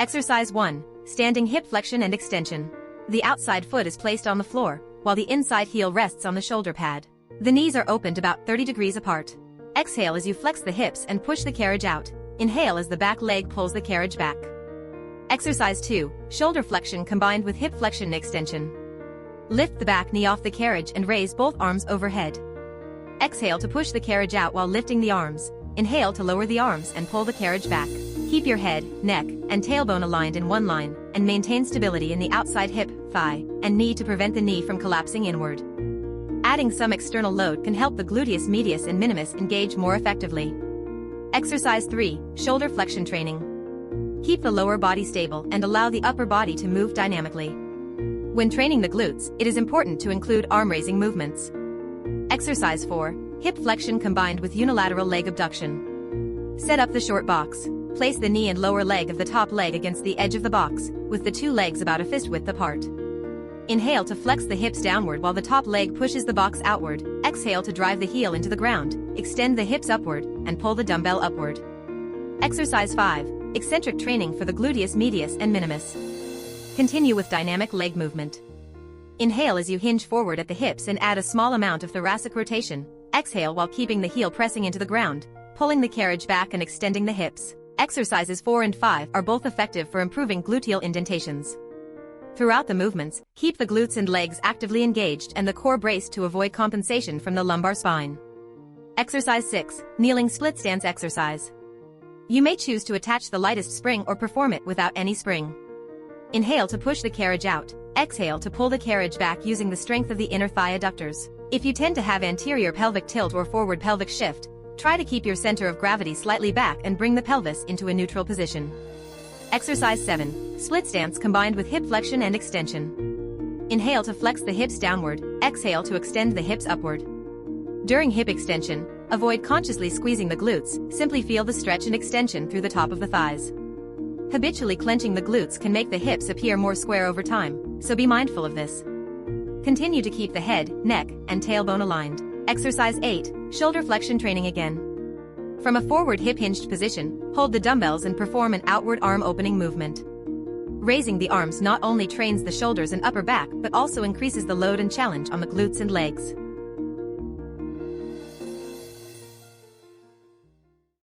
Exercise 1. Standing hip flexion and extension. The outside foot is placed on the floor, while the inside heel rests on the shoulder pad. The knees are opened about 30 degrees apart. Exhale as you flex the hips and push the carriage out. Inhale as the back leg pulls the carriage back. Exercise 2. Shoulder flexion combined with hip flexion and extension. Lift the back knee off the carriage and raise both arms overhead. Exhale to push the carriage out while lifting the arms. Inhale to lower the arms and pull the carriage back. Keep your head, neck, and tailbone aligned in one line, and maintain stability in the outside hip, thigh, and knee to prevent the knee from collapsing inward. Adding some external load can help the gluteus medius and minimus engage more effectively. Exercise 3. Shoulder flexion training. Keep the lower body stable and allow the upper body to move dynamically. When training the glutes, it is important to include arm-raising movements. Exercise 4. Hip flexion combined with unilateral leg abduction. Set up the short box. Place the knee and lower leg of the top leg against the edge of the box, with the two legs about a fist width apart. Inhale to flex the hips downward while the top leg pushes the box outward. Exhale to drive the heel into the ground, extend the hips upward, and pull the dumbbell upward. Exercise 5. Eccentric training for the gluteus medius and minimus. Continue with dynamic leg movement. Inhale as you hinge forward at the hips and add a small amount of thoracic rotation. Exhale while keeping the heel pressing into the ground, pulling the carriage back and extending the hips. Exercises 4 and 5 are both effective for improving gluteal indentations. Throughout the movements, keep the glutes and legs actively engaged and the core braced to avoid compensation from the lumbar spine. Exercise 6. Kneeling split stance exercise. You may choose to attach the lightest spring or perform it without any spring. Inhale to push the carriage out. Exhale to pull the carriage back using the strength of the inner thigh adductors. If you tend to have anterior pelvic tilt or forward pelvic shift, try to keep your center of gravity slightly back and bring the pelvis into a neutral position. Exercise 7. Split stance combined with hip flexion and extension. Inhale to flex the hips downward, exhale to extend the hips upward. During hip extension, avoid consciously squeezing the glutes, simply feel the stretch and extension through the top of the thighs. Habitually clenching the glutes can make the hips appear more square over time, so be mindful of this. Continue to keep the head, neck, and tailbone aligned. Exercise 8. Shoulder flexion training again. From a forward hip hinged position, hold the dumbbells and perform an outward arm opening movement. Raising the arms not only trains the shoulders and upper back but also increases the load and challenge on the glutes and legs.